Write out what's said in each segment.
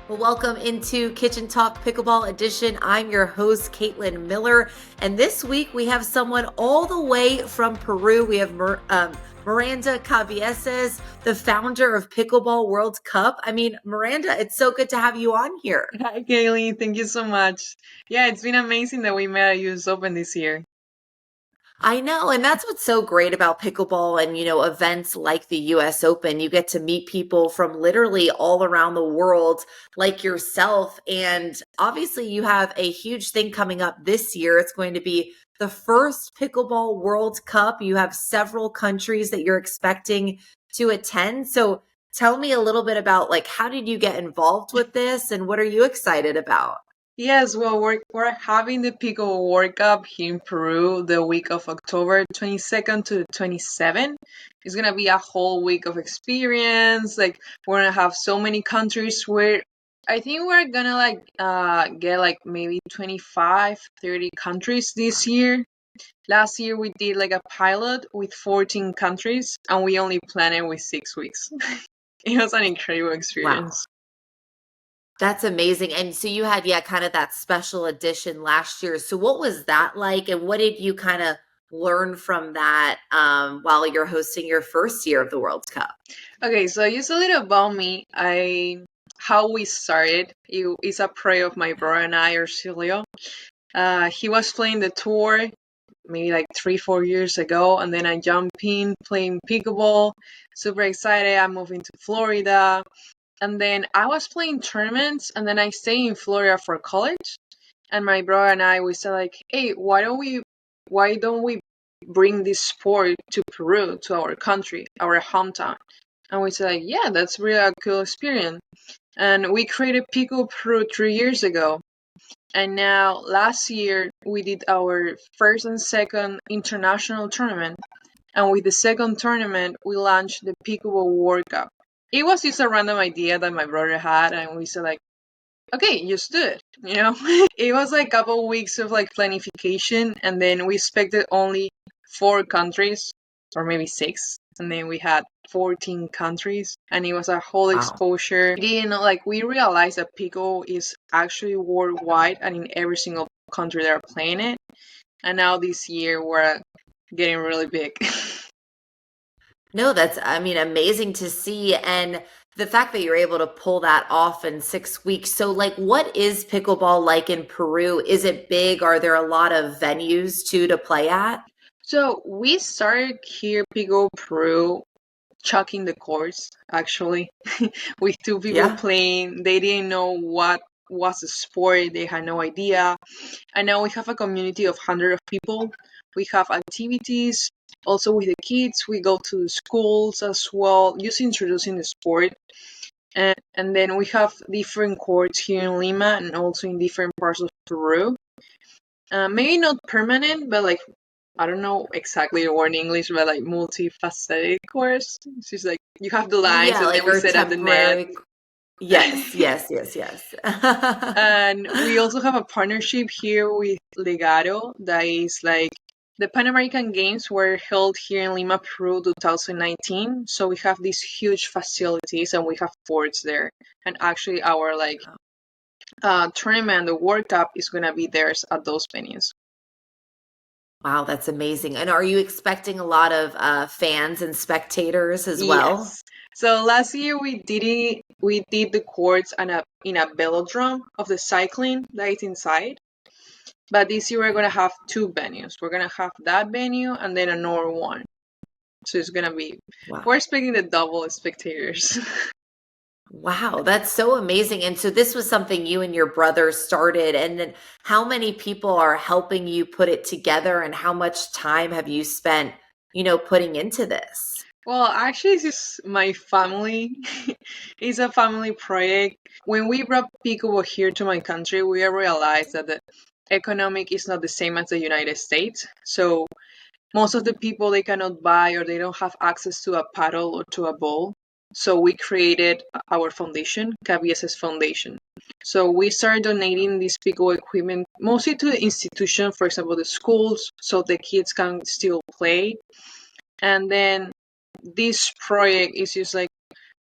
Well, welcome into Kitchen Talk Pickleball Edition. I'm your host, Caitlin Miller. And this week we have someone all the way from Peru. We have Miranda Cabieses, the founder of Pickleball World Cup. Miranda, it's so good to have you on here. Hi, Kaylee. Thank you so much. Yeah, it's been amazing that we met at US Open this year. I know. And that's what's so great about pickleball and, events like the US Open. You get to meet people from literally all around the world like yourself. And obviously, you have a huge thing coming up this year. It's going to be the first Pickleball World Cup. You have several countries that you're expecting to attend. So tell me a little bit about how did you get involved with this and what are you excited about? Yes, well, we're having the Pickleball World Cup here in Peru the week of October 22nd to 27th. It's gonna be a whole week of experience. Like we're gonna have so many countries where I think we're gonna get maybe 25, 30 countries this year. Last year we did like a pilot with 14 countries and we only planned it with 6 weeks. It was an incredible Wow. experience. That's amazing. And so you had, yeah, kind of that special edition last year. So what was that like? And what did you kind of learn from that while you're hosting your first year of the World Cup? Okay, so just a little about me. How we started. It's a project of my brother and I, Ercilio. He was playing the tour maybe like 3, 4 years ago, and then I jumped in playing pickleball. Super excited. I moved into Florida, and then I was playing tournaments, and then I stayed in Florida for college. And my brother and I, we said like, hey, why don't we bring this sport to Peru, to our country, our hometown? And we said like, yeah, that's really a cool experience. And we created Pico Peru 3 years ago. And now last year we did our first and second international tournament. And with the second tournament, we launched the Pickleball World Cup. It was just a random idea that my brother had, and we said like, okay, just do it. It was like a couple weeks of like planification, and then we expected only 4 countries or maybe 6, and then we had 14 countries, and it was a whole Wow. exposure. We didn't know, like we realized that pico is actually worldwide, and in every single country they're playing it. And now this year we're getting really big. No, that's, amazing to see. And the fact that you're able to pull that off in 6 weeks. So, what is pickleball like in Peru? Is it big? Are there a lot of venues too to play at? So we started here, Pico Peru, chucking the course actually with 2 people Yeah. playing. They didn't know what was a sport, they had no idea. And now we have a community of 100 of people. We have activities also with the kids. We go to schools as well, just introducing the sport. And then we have different courts here in Lima and also in different parts of Peru. Maybe not permanent, but like I don't know exactly the word in English, but like multifaceted course. It's just like you have the lines Yeah, and then like we our set up the net. temporary. Yes, yes, yes, yes. And we also have a partnership here with Legado that is like the Pan American Games were held here in Lima, Peru 2019. So we have these huge facilities and we have ports there. And actually our tournament, the World Cup is gonna be there at those venues. Wow, that's amazing. And are you expecting a lot of fans and spectators as well? Yes. So last year we did the courts in a velodrome of the cycling that is inside. But this year we're gonna have 2 venues. We're gonna have that venue and then another one. So it's gonna be Wow. we're expecting the double spectators. Wow, that's so amazing. And so this was something you and your brother started. And then how many people are helping you put it together and how much time have you spent, putting into this? Well, actually, this is my family. It's a family project. When we brought pickleball here to my country, we realized that the economic is not the same as the United States. So most of the people they cannot buy or they don't have access to a paddle or to a ball. So we created our foundation, Cabieses Foundation. So we started donating this pickleball equipment mostly to the institution, for example, the schools, so the kids can still play. And then this project is just like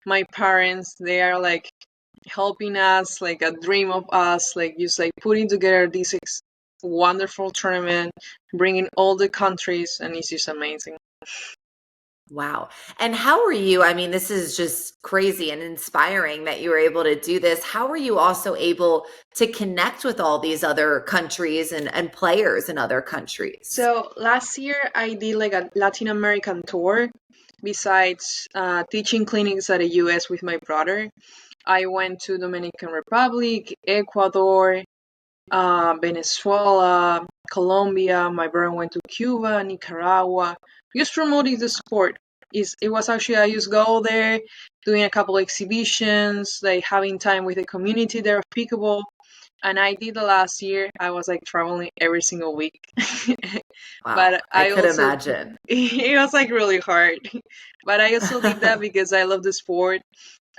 my parents, they are like helping us, like a dream of us, like just like putting together this wonderful tournament, bringing all the countries, and it's just amazing. Wow. And how are you? I mean, this is just crazy and inspiring that you were able to do this. How are you also able to connect with all these other countries and players in other countries? So last year I did like a Latin American tour. Besides teaching clinics at the US with my brother, I went to Dominican Republic, Ecuador, Venezuela, Colombia. My brother went to Cuba, Nicaragua, just promoting the sport. It was actually, I just go there, doing a couple exhibitions, like having time with the community there of pickleball. And I did the last year. I was like traveling every single week. Wow. But I I could also, imagine. it was like really hard. But I also did that because I love the sport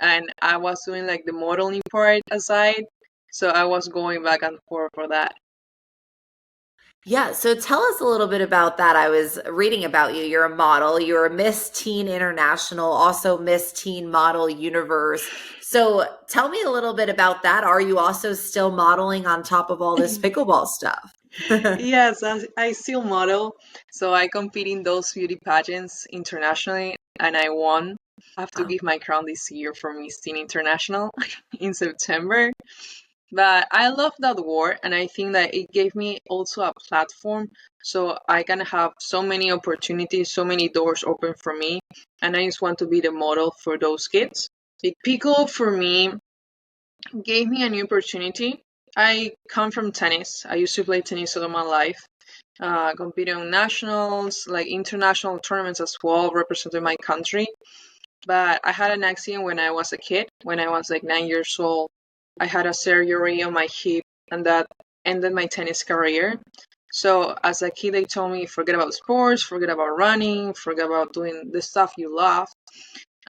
and I was doing like the modeling part aside. So I was going back and forth for that. Yeah, so tell us a little bit about that. I was reading about you. You're a model. You're a Miss Teen International, also Miss Teen Model Universe. So tell me a little bit about that. Are you also still modeling on top of all this pickleball stuff? Yes, I still model. So I compete in those beauty pageants internationally and I won. I have to Wow. give my crown this year for Miss Teen International in September. But I love that award, and I think that it gave me also a platform so I can have so many opportunities, so many doors open for me, and I just want to be the model for those kids. The pickle for me gave me a new opportunity. I come from tennis. I used to play tennis all my life, competing on nationals, like international tournaments as well, representing my country. But I had an accident when I was a kid, when I was like 9 years old. I had a surgery on my hip, and that ended my tennis career. So as a kid, they told me forget about sports, forget about running, forget about doing the stuff you love.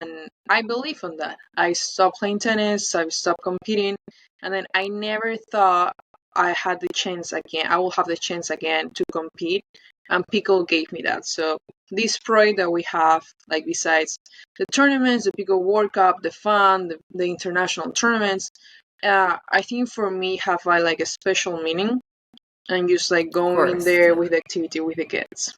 And I believe in that. I stopped playing tennis, I stopped competing, and then I never thought I had the chance again. I will have the chance again to compete, and Pickle gave me that. So this project that we have, like besides the tournaments, the Pickle World Cup, the fun, the international tournaments, I think for me have like a special meaning, and just like Of going in course. there Yeah. with the activity with the kids.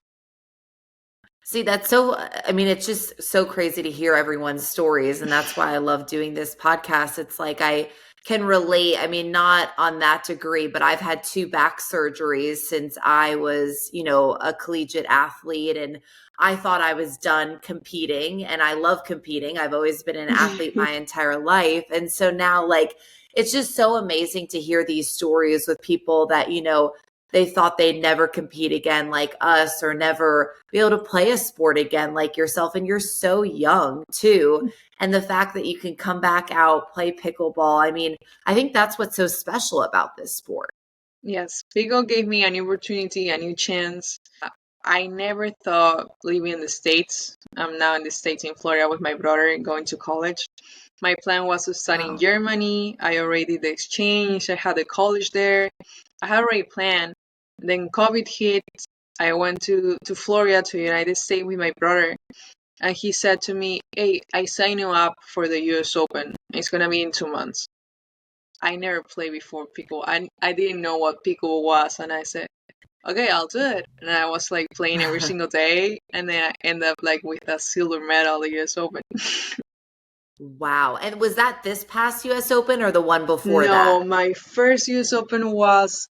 See, that's so, I mean, it's just so crazy to hear everyone's stories. And that's why I love doing this podcast. It's like I can relate. I mean, not on that degree, but I've had two back surgeries since I was, a collegiate athlete. And I thought I was done competing. And I love competing. I've always been an athlete my entire life. And so now, like, it's just so amazing to hear these stories with people that, they thought they'd never compete again like us or never be able to play a sport again like yourself. And you're so young too. And the fact that you can come back out, play pickleball. I mean, I think that's what's so special about this sport. Yes, Pico gave me a new opportunity, a new chance. I never thought living in the States. I'm now in the States in Florida with my brother going to college. My plan was to study in Wow. Germany. I already did the exchange. I had a college there. I had already planned. Then COVID hit. I went to Florida, to the United States with my brother. And he said to me, hey, I signed you up for the US Open. It's going to be in 2 months. I never played before pickle. I didn't know what pickle was, and I said, okay, I'll do it. And I was like playing every single day, and then I end up like with a silver medal at the US Open. Wow. And was that this past US Open or the one before No, that? my first US Open was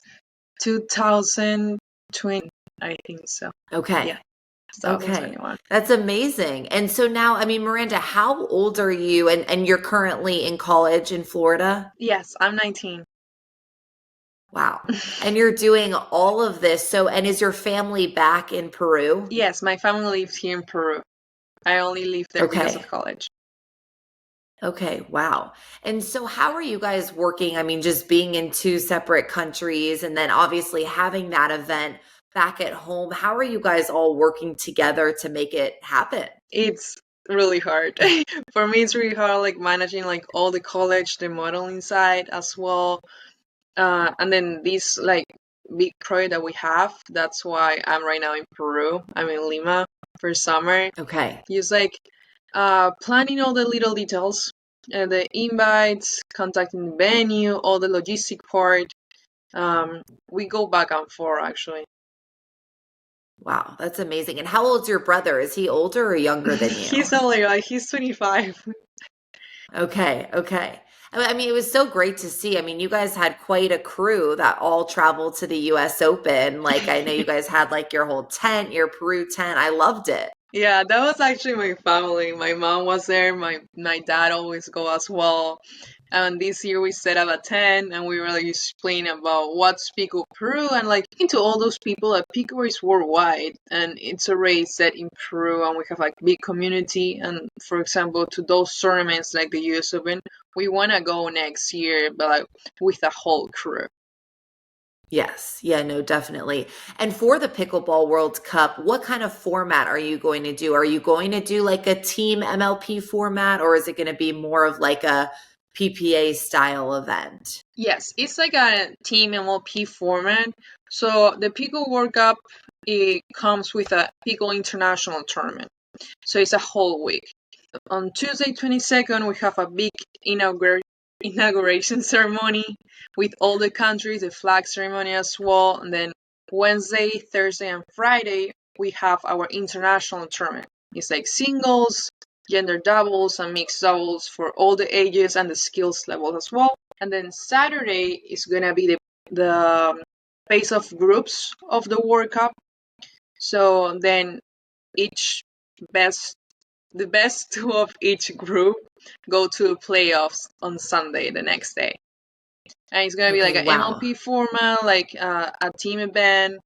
2020, I think so. Yeah, Okay. Okay. 2021. That's amazing. And so now, I mean, Miranda, how old are you? And you're currently in college in Florida? Yes, I'm 19. Wow. And you're doing all of this. So, and is your family back in Peru? Yes, my family lives here in Peru. I only live there because of Okay. college. Okay. Wow. And so, how are you guys working? I mean, just being in two separate countries and then obviously having that event back at home. How are you guys all working together to make it happen? It's really hard. For me, it's really hard, like managing like all the college, the modeling side as well. And then this like big project that we have. That's why I'm right now in Peru. I'm in Lima for summer. Okay. Just like planning all the little details. the invites, contacting the venue, all the logistic part. We go back and forth actually. Wow, that's amazing. And how old's your brother? Is he older or younger than He's you? only like he's 25. Okay, okay. I mean, it was so great to see. I mean, you guys had quite a crew that all traveled to the US Open. Like, I know you guys had like your whole tent, your Peru tent. I loved it. Yeah, that was actually my family. My mom was there. My dad always go as well. And this year we set up a tent and we were like explaining about what's Pico Peru and like into all those people that Pico is worldwide and it's a race set in Peru and we have like big community and for example to those tournaments like the US Open, we wanna go next year but like with a whole crew. Yes. Yeah, no, definitely. And for the Pickleball World Cup, what kind of format are you going to do? Are you going to do like a team MLP format or is it going to be more of like a PPA style event? Yes, it's like a team MLP format. So the Pico World Cup it comes with a Pico International Tournament. So it's a whole week. On Tuesday 22nd, we have a big inauguration ceremony with all the countries, the flag ceremony as well. And then Wednesday, Thursday, and Friday, we have our international tournament. It's like singles, gender doubles, and mixed doubles for all the ages and the skills levels as well. And then Saturday is gonna be the phase of groups of the World Cup. So then each best the best two of each group go to playoffs on Sunday the next day. And it's gonna be Okay, like an wow. MLP format, like a team event.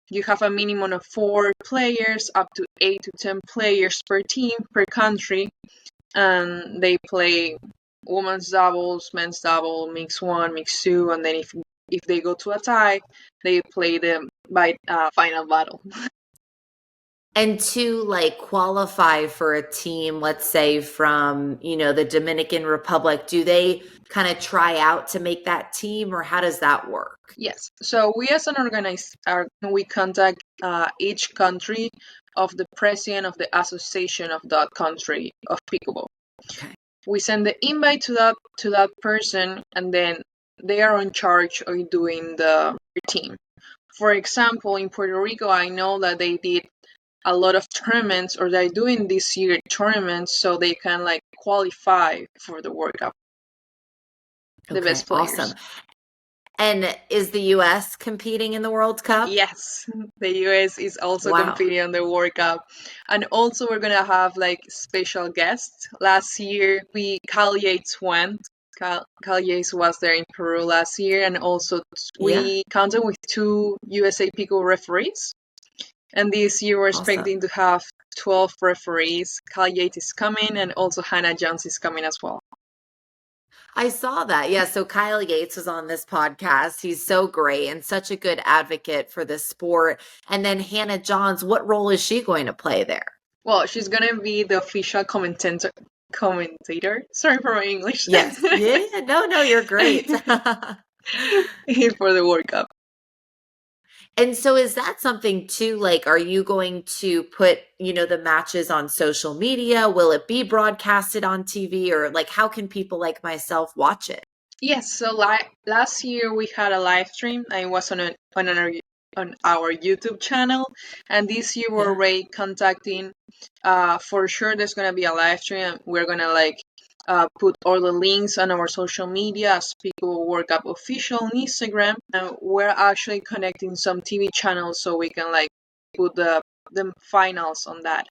You have a minimum of 4 players, up to 8 to 10 players per team per country, and they play women's doubles, men's double, mix one, mix two, and then if they go to a tie, they play the final battle. And to like qualify for a team, let's say from, the Dominican Republic, do they kind of try out to make that team or how does that work? Yes. So we as an organizer, we contact each country of the president of the association of that country of pickleball. Okay. We send the invite to that person, and then they are in charge of doing the team. For example, in Puerto Rico, I know that they did a lot of tournaments, or they're doing this year tournaments, so they can like qualify for the World Cup. The Okay, best awesome. players. And is the US competing in the World Cup? Yes, the US is also Wow. competing on the World Cup. And also we're gonna have like special guests. Last year Kyle Yates went. Kyle Yates was there in Peru last year and also Yeah, we counted with 2 USA Pico referees. And this year we're awesome. expecting to have 12 referees. Kyle Yates is coming and also Hannah Jones is coming as well. I saw that. Yeah. So Kyle Yates was on this podcast. He's so great and such a good advocate for the sport. And then Hannah Johns, what role is she going to play there? Well, she's gonna be the official commentator. Sorry for my English. Yes. Yeah. No, no, you're great. For the World Cup. And so is that something too, like, are you going to put, the matches on social media? Will it be broadcasted on TV or like, how can people like myself watch it? Yes, so last year we had a live stream and it was on our YouTube channel, and this year we're Yeah. already contacting. For sure, there's gonna be a live stream. We're gonna like put all the links on our social media, Speakable World Cup official on Instagram, and we're actually connecting some TV channels so we can like put the finals on that.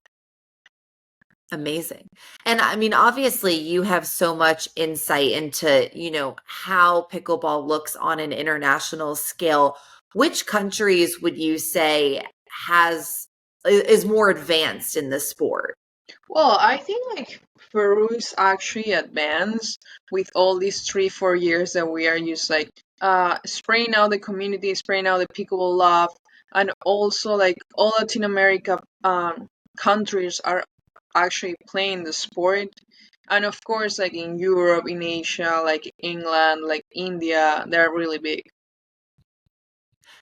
Amazing. And I mean, obviously, you have so much insight into, how pickleball looks on an international scale. Which countries would you say is more advanced in the sport? Well, I think like Peru is actually advanced with all these 3-4 years that we are just like spraying out the community, spraying out the pickleball love, and also like all Latin America countries are actually playing the sport. And of course, like in Europe, in Asia, like England, like India, they're really big.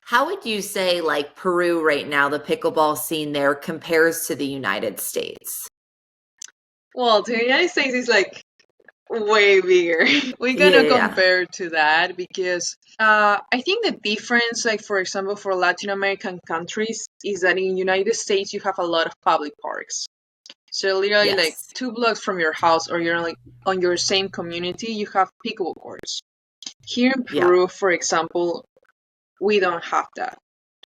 How would you say, like Peru right now, the pickleball scene there compares to the United States? Well, the United States is like way bigger. We're Yeah, gonna yeah. compare to that because I think the difference, like for example, for Latin American countries, is that in United States you have a lot of public parks. So literally, like Yes. 2 blocks from your house, or you're like on your same community, you have pickleball courts. Here in Yeah. Peru, for example, we don't have that.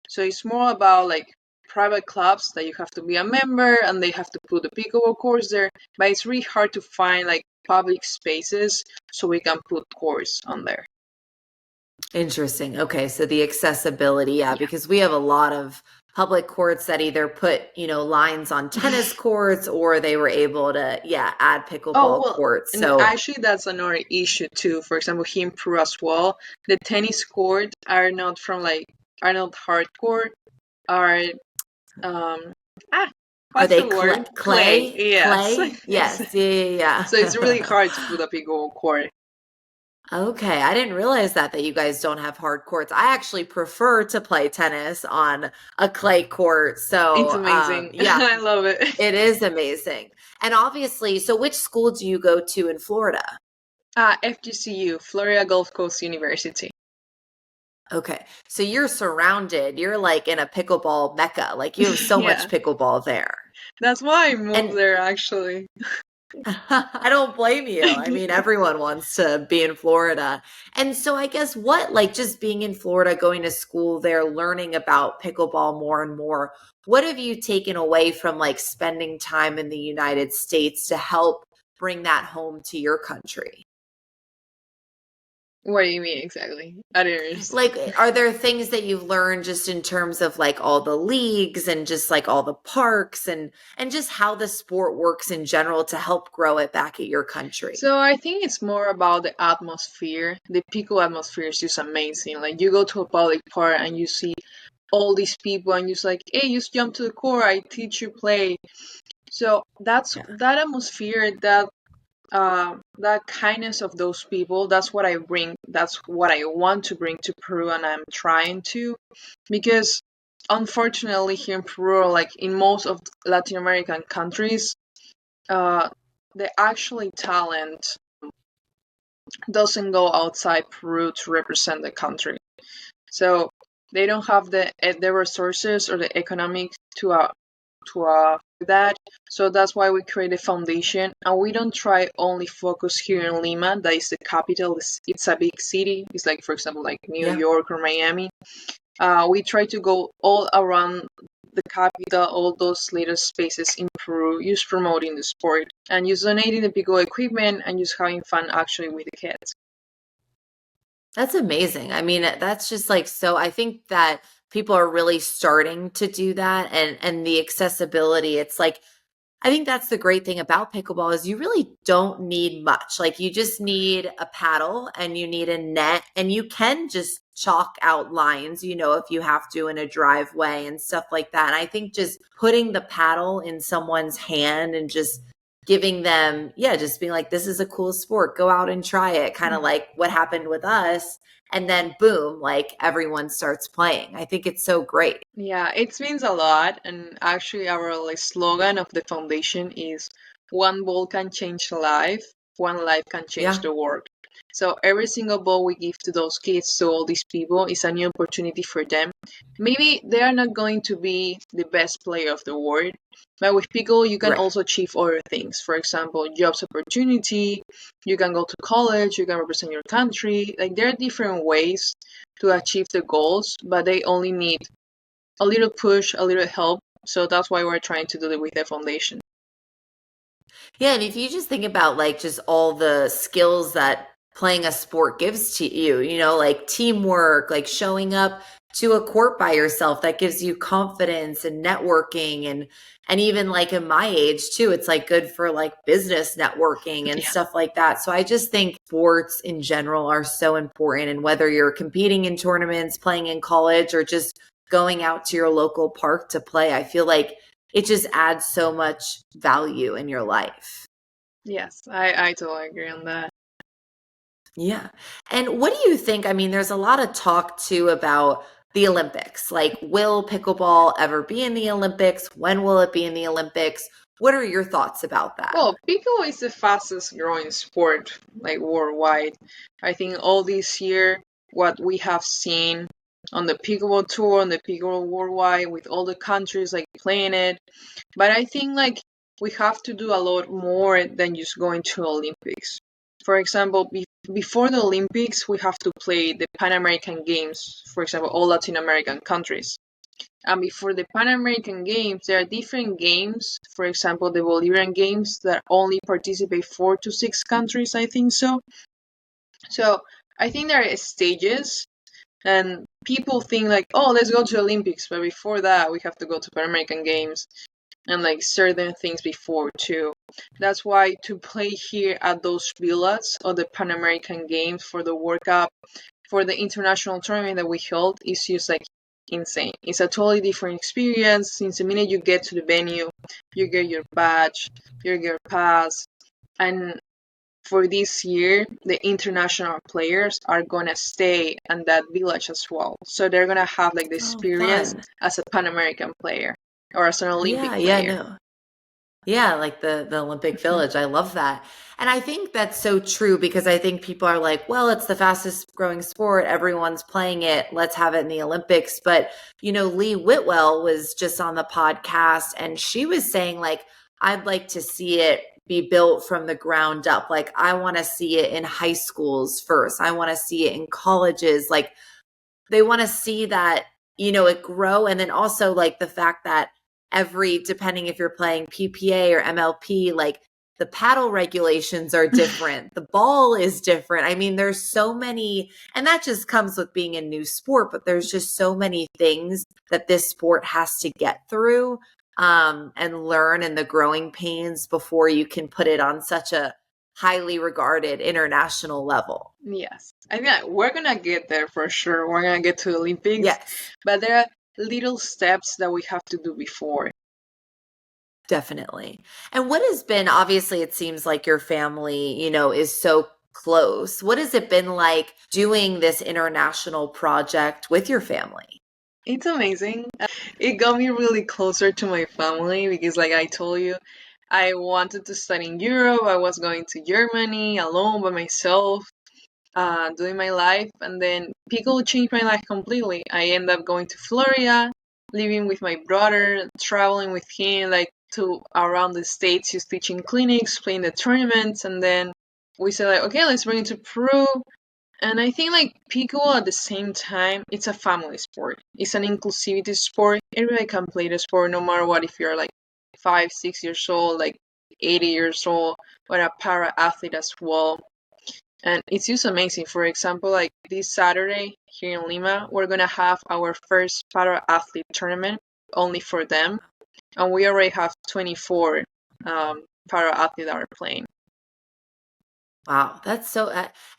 So it's more about like private clubs that you have to be a member and they have to put the pickleball courts there. But it's really hard to find like public spaces so we can put courts on there. Interesting. Okay, so the accessibility, yeah, Yeah. because we have a lot of public courts that either put, lines on tennis courts or they were able to, yeah, add Oh, pickleball well, courts. and So actually, that's another issue too. For example, here in Peru as well, the tennis court are not hardcore, are um ah are what's they the word? Clay. clay? Yes. Clay? Yes. Yes. Yeah, So it's really yeah, hard to put a pickleball court. Okay, I didn't realize that you guys don't have hard courts. I actually prefer to play tennis on a clay court. It's So, amazing. yeah, I love it. it is amazing. And obviously, so which school do you go to in Florida? FGCU, Florida Gulf Coast University. Okay. So you're surrounded. You're like in a pickleball mecca. Like you have so Yeah, much pickleball there. that's why I moved And there actually. I don't blame you. I mean, everyone wants to be in Florida. And so I guess what, like just being in Florida, going to school there, learning about pickleball more and more, what have you taken away from like spending time in the United States to help bring that home to your country? What do you mean exactly? I didn't understand. Like, are there things that you've learned just in terms of like all the leagues and just like all the parks and just how the sport works in general to help grow it back at your country? So I think it's more about the atmosphere. The pickle atmosphere is just amazing. Like you go to a public park and you see all these people and you're just like, hey, just jump to the court, I teach you play. So that's Yeah. that atmosphere, that kindness of those people, that's what I bring, that's what I want to bring to Peru, and I'm trying to, because unfortunately here in Peru, like in most of Latin American countries, uh the actually talent doesn't go outside Peru to represent the country. So they don't have the resources or the economics to that. So that's why we create a foundation, and we don't try only focus here in Lima. That is the capital. It's a big city. It's like, for example, like New Yeah. York or Miami. We try to go all around the capital, all those little spaces in Peru, just promoting the sport and just donating the big equipment and just having fun actually with the kids. That's amazing. I mean, that's just like so I think that people are really starting to do that and the accessibility. It's like I think that's the great thing about pickleball is you really don't need much. Like you just need a paddle and you need a net and you can just chalk out lines, if you have to in a driveway and stuff like that. And I think just putting the paddle in someone's hand and just giving them, yeah, just being like, this is a cool sport. Go out and try it. Kind of like what happened with us. And then boom, like everyone starts playing. I think it's so great. Yeah, it means a lot, and actually, our like slogan of the foundation is "One ball can change a life, one life can change Yeah. the world." So every single ball we give to those kids, to all these people, is a new opportunity for them. Maybe they are not going to be the best player of the world, but with pickle, you can Right. also achieve other things. For example, jobs opportunity. You can go to college. You can represent your country. Like there are different ways to achieve the goals, but they only need a little push, a little help. So that's why we're trying to do it with the foundation. Yeah, and if you just think about like just all the skills that playing a sport gives to you, like teamwork, like showing up to a court by yourself, that gives you confidence and networking and even like in my age too, it's like good for like business networking and Yeah. stuff like that. So I just think sports in general are so important and whether you're competing in tournaments, playing in college or just going out to your local park to play, I feel like it just adds so much value in your life. Yes, I totally agree on that. Yeah. And what do you think? I mean, there's a lot of talk too about the Olympics. Like, will pickleball ever be in the Olympics? When will it be in the Olympics? What are your thoughts about that? Well, pickleball is the fastest growing sport, like worldwide. I think all this year, what we have seen on the pickleball tour, on the pickleball worldwide, with all the countries like playing it. But I think like we have to do a lot more than just going to Olympics. For example, before the Olympics, we have to play the Pan American Games, for example, all Latin American countries. And before the Pan American Games, there are different games. For example, the Bolivian Games that only participate 4 to 6 countries, I think so. So I think there are stages, and people think like, oh, let's go to Olympics, but before that, we have to go to Pan American Games and like certain things before too. That's why to play here at those villas or the Pan American Games for the World Cup, for the international tournament that we held, is just like insane. It's a totally different experience. Since the minute you get to the venue, you get your badge, you get your pass, and for this year, the international players are gonna stay in that village as well. So they're gonna have like the Oh, experience fun. as a Pan American player or as an Olympic Yeah, player. no. Yeah, like the Olympic Village. I love that. And I think that's so true because I think people are like, well, it's the fastest growing sport. Everyone's playing it. Let's have it in the Olympics. But, Lee Whitwell was just on the podcast and she was saying, like, I'd like to see it be built from the ground up. Like, I want to see it in high schools first. I want to see it in colleges. Like, they want to see that, it grow. And then also like the fact that depending if you're playing PPA or MLP, like the paddle regulations are different. The ball is different. I mean, there's so many, and that just comes with being a new sport, but there's just so many things that this sport has to get through and learn, and the growing pains before you can put it on such a highly regarded international level. Yes, I mean we're gonna get there for sure. We're gonna get to the Olympics, Yes. but there are little steps that we have to do before. Definitely. And what has been, obviously, it seems like your family, is so close. What has it been like doing this international project with your family? It's amazing. It got me really closer to my family because, like I told you, I wanted to study in Europe. I was going to Germany alone by myself, doing my life, and then pickle changed my life completely. I ended up going to Florida, living with my brother, traveling with him like to around the states, just teaching clinics, playing the tournaments, and then we said like, okay, let's bring it to Peru. And I think like pickleball at the same time, it's a family sport. It's an inclusivity sport. Everybody can play the sport, no matter what. If you're like 5, 6 years old, like 80 years old, or a para athlete as well. And it's just amazing. For example, like this Saturday here in Lima, we're gonna have our first para athlete tournament only for them, and we already have 24 para athletes that are playing. Wow, that's so,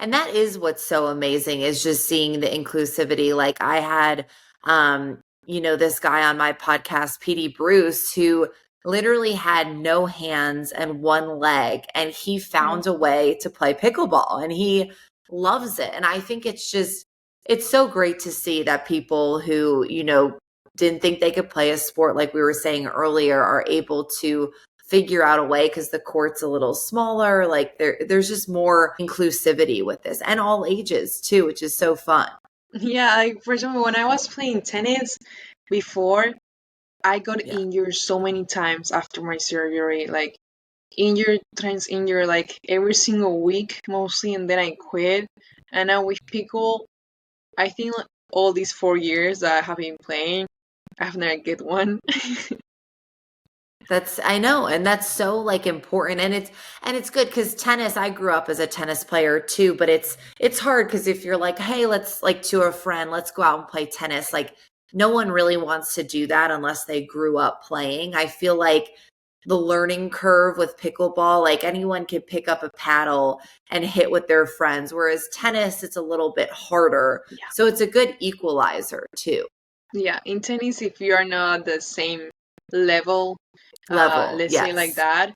and that is what's so amazing is just seeing the inclusivity. Like I had, this guy on my podcast, PD Bruce, who literally had no hands and one leg, and he found a way to play pickleball and he loves it. And I think it's so great to see that people who, didn't think they could play a sport like we were saying earlier are able to figure out a way because the court's a little smaller. Like there's just more inclusivity with this, and all ages too, which is so fun. Yeah, like for example, when I was playing tennis before, I got Yeah. injured so many times after my surgery. Like injured, trans injured, like every single week mostly, and then I quit. And now with pickle, I think like, all these 4 years that I have been playing, I've never get one. I know, and that's so like important, and it's good because tennis. I grew up as a tennis player too, but it's hard because if you're like, hey, let's like to a friend, let's go out and play tennis. Like no one really wants to do that unless they grew up playing. I feel like the learning curve with pickleball, like anyone can pick up a paddle and hit with their friends, whereas tennis, it's a little bit harder. Yeah. So it's a good equalizer too. Yeah, in tennis, if you are not the same level, Level, let's say like yes.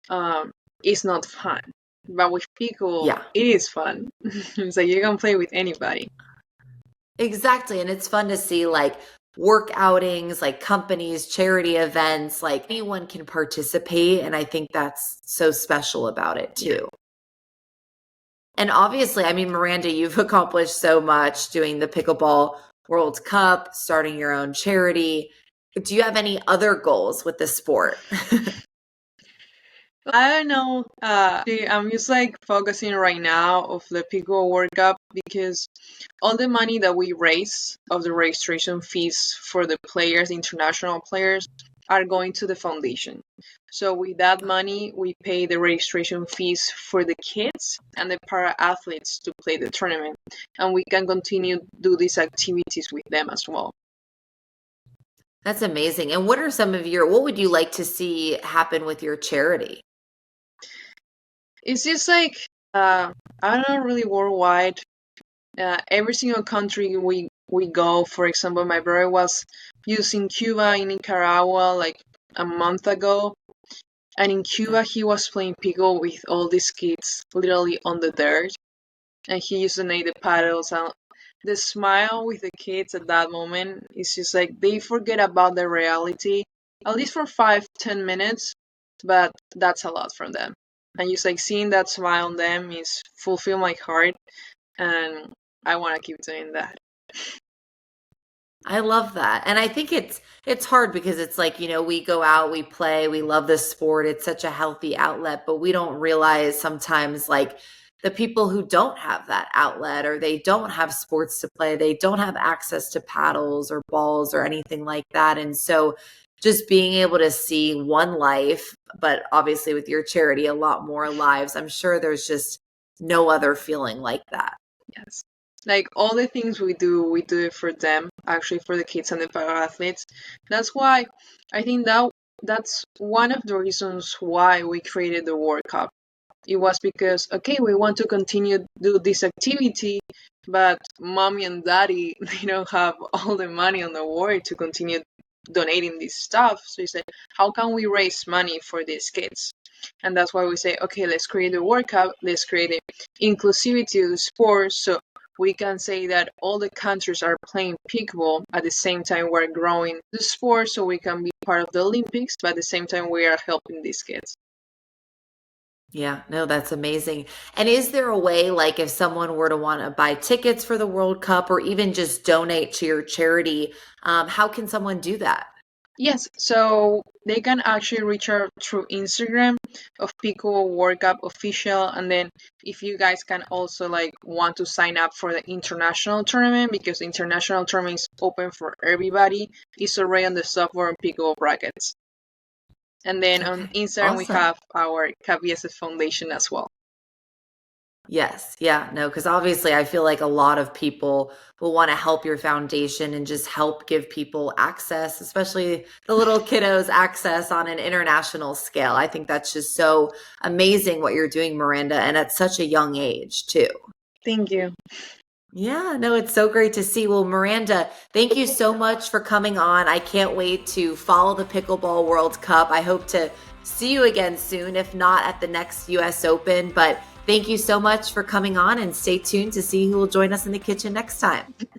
that, it's not fun. But with pickle, Yeah. it is fun. It's like you can play with anybody. Exactly. And it's fun to see like work outings, like companies, charity events, like anyone can participate. And I think that's so special about it too. Yeah. And obviously, I mean, Miranda, you've accomplished so much doing the Pickleball World Cup, starting your own charity. Do you have any other goals with the sport? I don't know. I'm just like focusing right now of the Pickleball World Cup because all the money that we raise of the registration fees for the players, international players, are going to the foundation. So with that money, we pay the registration fees for the kids and the para athletes to play the tournament, and we can continue do these activities with them as well. That's amazing. And what are some of what would you like to see happen with your charity? It's just like I don't know, really worldwide. Every single country we go. For example, my brother was using Cuba in Nicaragua like a month ago, and in Cuba he was playing pickle with all these kids, literally on the dirt, and he used to make the paddles. And the smile with the kids at that moment is just like they forget about the reality, at least for 5-10 minutes, but that's a lot from them. And just like seeing that smile on them is fulfill my heart, and I want to keep doing that. I love that. And I think it's hard because it's like, we go out, we play, we love this sport. It's such a healthy outlet, but we don't realize sometimes like the people who don't have that outlet or they don't have sports to play, they don't have access to paddles or balls or anything like that. And so just being able to see one life, but obviously with your charity, a lot more lives, I'm sure there's just no other feeling like that. Yes. Like all the things we do it for them, actually for the kids and the para athletes. That's why I think that's one of the reasons why we created the World Cup. It was because okay, we want to continue do this activity, but mommy and daddy they don't have all the money on the world to continue donating this stuff. So you say, how can we raise money for these kids? And that's why we say, okay, let's create a World Cup, let's create an inclusivity of the sport, so we can say that all the countries are playing pickleball at the same time we're growing the sport, so we can be part of the Olympics, but at the same time we are helping these kids. Yeah, no, that's amazing. And is there a way, like if someone were to want to buy tickets for the World Cup or even just donate to your charity, how can someone do that? Yes, so they can actually reach out through Instagram of Pico World Cup official, and then if you guys can also like want to sign up for the international tournament because the international tournament is open for everybody, it's already on the software and Pico brackets. And then on Okay, Instagram we awesome. have our Cabieses Foundation as well. Yes, yeah, no, because obviously I feel like a lot of people will want to help your foundation and just help give people access, especially the little kiddos access on an international scale. I think that's just so amazing what you're doing, Miranda, and at such a young age, too. Thank you. Yeah, no, it's so great to see. Well, Miranda, thank you so much for coming on. I can't wait to follow the Pickleball World Cup. I hope to see you again soon, if not at the next US Open. But thank you so much for coming on and stay tuned to see who will join us in the kitchen next time.